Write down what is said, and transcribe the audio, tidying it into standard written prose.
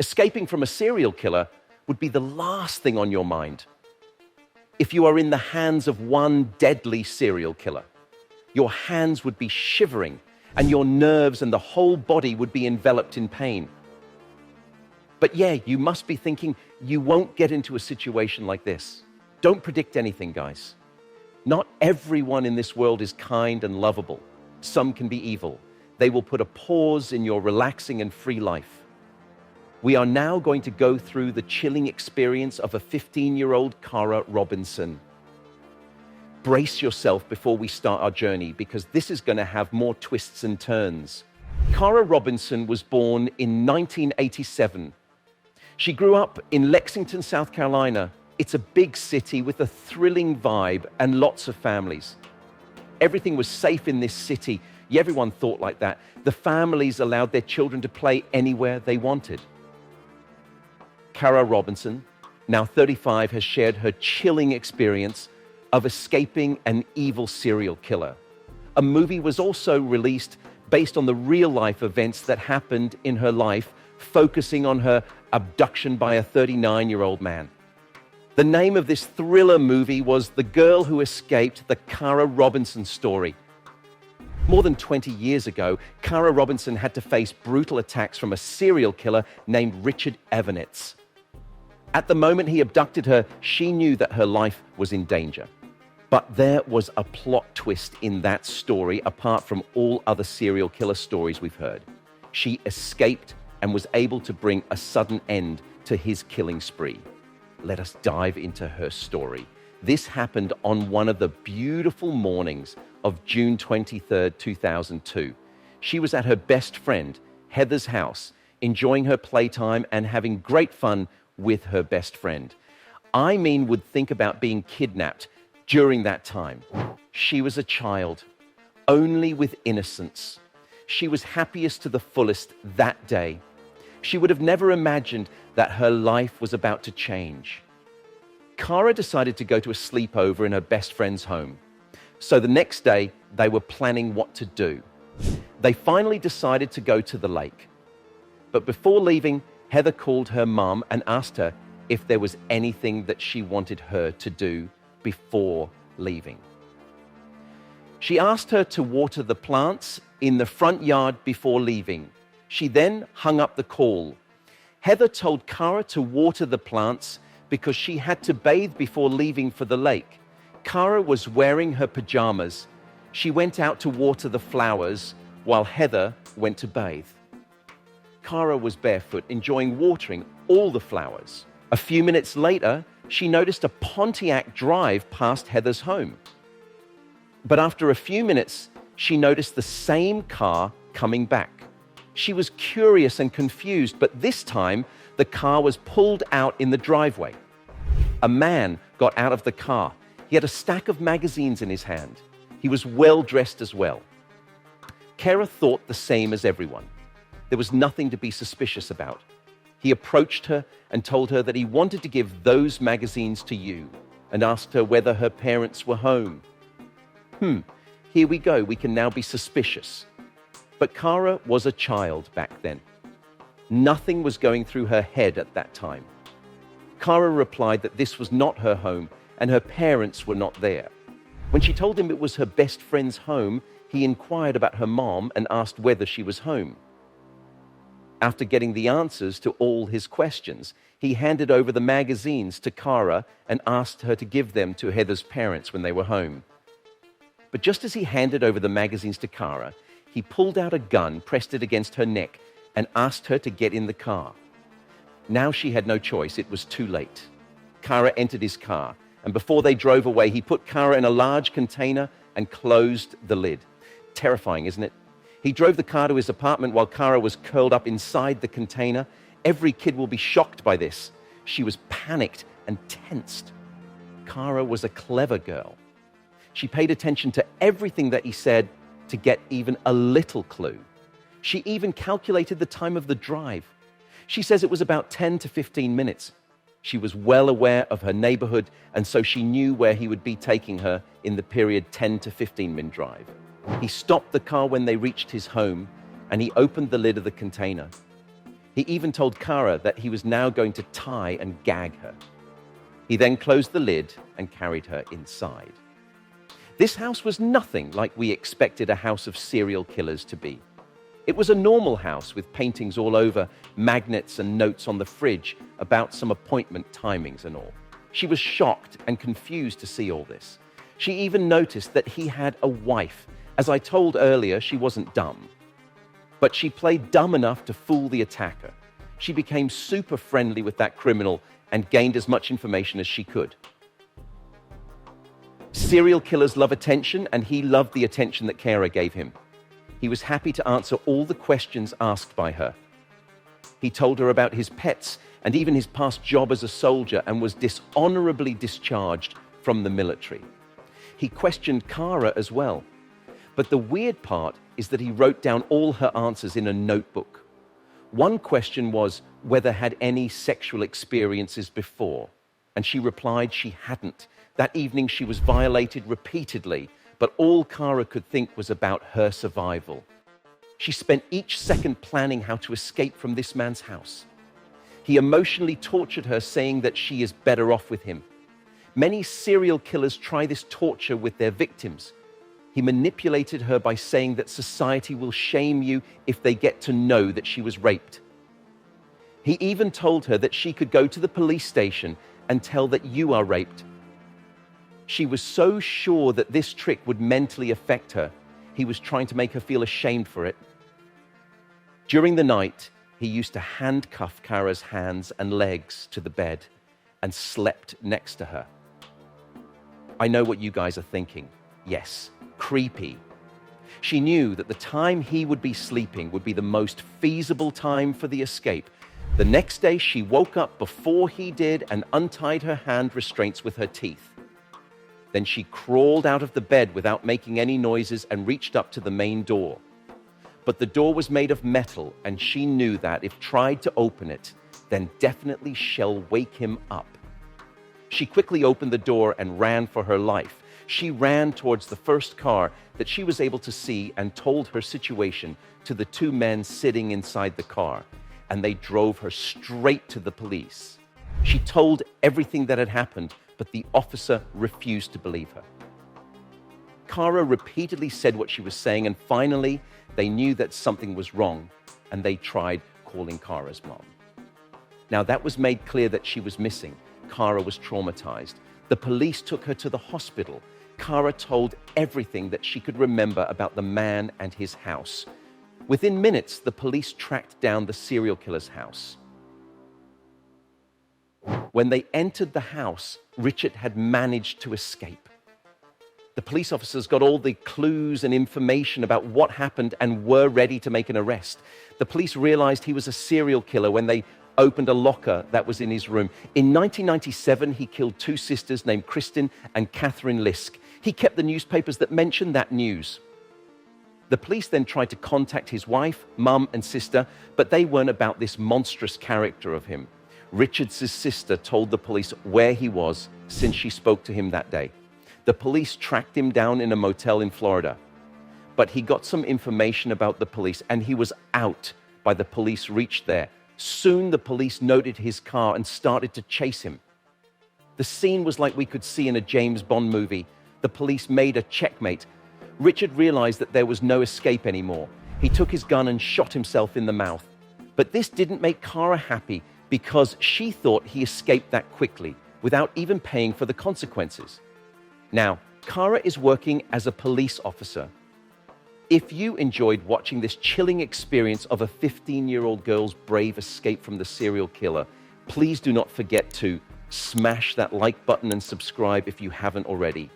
Escaping from a serial killer would be the last thing on your mind. If you are in the hands of one deadly serial killer, your hands would be shivering and your nerves and the whole body would be enveloped in pain. But yeah, you must be thinking, you won't get into a situation like this. Don't predict anything, guys. Not everyone in this world is kind and lovable. Some can be evil. They will put a pause in your relaxing and free life. We are now going to go through the chilling experience of a 15-year-old Cara Robinson. Brace yourself before we start our journey, because this is going to have more twists and turns. Cara Robinson was born in 1987. She grew up in Lexington, South Carolina. It's a big city with a thrilling vibe and lots of families. Everything was safe in this city. Everyone thought like that. The families allowed their children to play anywhere they wanted. Cara Robinson, now 35, has shared her chilling experience of escaping an evil serial killer. A movie was also released based on the real-life events that happened in her life, focusing on her abduction by a 39-year-old man. The name of this thriller movie was The Girl Who Escaped: The Cara Robinson Story. More than 20 years ago, Cara Robinson had to face brutal attacks from a serial killer named Richard Evans. At the moment he abducted her, she knew that her life was in danger. But there was a plot twist in that story, apart from all other serial killer stories we've heard. She escaped and was able to bring a sudden end to his killing spree. Let us dive into her story. This happened on one of the beautiful mornings of June 23rd, 2002. She was at her best friend, Heather's house, enjoying her playtime and having great fun with her best friend. I would think about being kidnapped during that time. She was a child, only with innocence. She was happiest to the fullest that day. She would have never imagined that her life was about to change. Cara decided to go to a sleepover in her best friend's home. So the next day, they were planning what to do. They finally decided to go to the lake. But before leaving, Heather called her mom and asked her if there was anything that she wanted her to do before leaving. She asked her to water the plants in the front yard before leaving. She then hung up the call. Heather told Cara to water the plants because she had to bathe before leaving for the lake. Cara was wearing her pajamas. She went out to water the flowers while Heather went to bathe. Cara was barefoot, enjoying watering all the flowers. A few minutes later, she noticed a Pontiac drive past Heather's home. But after a few minutes, she noticed the same car coming back. She was curious and confused, but this time the car was pulled out in the driveway. A man got out of the car. He had a stack of magazines in his hand. He was well dressed as well. Cara thought the same as everyone. There was nothing to be suspicious about. He approached her and told her that he wanted to give those magazines to you and asked her whether her parents were home. Here we go. We can now be suspicious. But Cara was a child back then. Nothing was going through her head at that time. Cara replied that this was not her home and her parents were not there. When she told him it was her best friend's home, he inquired about her mom and asked whether she was home. After getting the answers to all his questions, he handed over the magazines to Cara and asked her to give them to Heather's parents when they were home. But just as he handed over the magazines to Cara, he pulled out a gun, pressed it against her neck, and asked her to get in the car. Now she had no choice. It was too late. Cara entered his car, and before they drove away, he put Cara in a large container and closed the lid. Terrifying, isn't it? He drove the car to his apartment while Cara was curled up inside the container. Every kid will be shocked by this. She was panicked and tensed. Cara was a clever girl. She paid attention to everything that he said to get even a little clue. She even calculated the time of the drive. She says it was about 10 to 15 minutes. She was well aware of her neighborhood, and so she knew where he would be taking her in the period 10 to 15-minute drive. He stopped the car when they reached his home, and he opened the lid of the container. He even told Kara that he was now going to tie and gag her. He then closed the lid and carried her inside. This house was nothing like we expected a house of serial killers to be. It was a normal house with paintings all over, magnets and notes on the fridge about some appointment timings and all. She was shocked and confused to see all this. She even noticed that he had a wife. As I told earlier, she wasn't dumb. But she played dumb enough to fool the attacker. She became super friendly with that criminal and gained as much information as she could. Serial killers love attention, and he loved the attention that Kara gave him. He was happy to answer all the questions asked by her. He told her about his pets and even his past job as a soldier, and was dishonorably discharged from the military. He questioned Kara as well. But the weird part is that he wrote down all her answers in a notebook. One question was whether had any sexual experiences before, and she replied she hadn't. That evening she was violated repeatedly, but all Kara could think was about her survival. She spent each second planning how to escape from this man's house. He emotionally tortured her, saying that she is better off with him. Many serial killers try this torture with their victims. He manipulated her by saying that society will shame you if they get to know that she was raped. He even told her that she could go to the police station and tell that you are raped. She was so sure that this trick would mentally affect her, he was trying to make her feel ashamed for it. During the night, he used to handcuff Kara's hands and legs to the bed and slept next to her. I know what you guys are thinking. Yes, creepy. She knew that the time he would be sleeping would be the most feasible time for the escape. The next day, she woke up before he did and untied her hand restraints with her teeth. Then she crawled out of the bed without making any noises and reached up to the main door. But the door was made of metal, and she knew that if tried to open it, then definitely she'll wake him up. She quickly opened the door and ran for her life. She ran towards the first car that she was able to see and told her situation to the two men sitting inside the car, and they drove her straight to the police. She told everything that had happened, but the officer refused to believe her. Kara repeatedly said what she was saying, and finally, they knew that something was wrong, and they tried calling Kara's mom. Now, that was made clear that she was missing. Kara was traumatized. The police took her to the hospital. Kara told everything that she could remember about the man and his house. Within minutes, the police tracked down the serial killer's house. When they entered the house, Richard had managed to escape. The police officers got all the clues and information about what happened and were ready to make an arrest. The police realized he was a serial killer when they opened a locker that was in his room. In 1997, he killed two sisters named Kristen and Catherine Lisk. He kept the newspapers that mentioned that news. The police then tried to contact his wife, mum, and sister, but they weren't about this monstrous character of him. Richards' sister told the police where he was since she spoke to him that day. The police tracked him down in a motel in Florida, but he got some information about the police and he was out by the police reached there. Soon the police noted his car and started to chase him. The scene was like we could see in a James Bond movie. The police made a checkmate. Richard realized that there was no escape anymore. He took his gun and shot himself in the mouth. But this didn't make Kara happy because she thought he escaped that quickly without even paying for the consequences. Now, Kara is working as a police officer. If you enjoyed watching this chilling experience of a 15-year-old girl's brave escape from the serial killer, please do not forget to smash that like button and subscribe if you haven't already.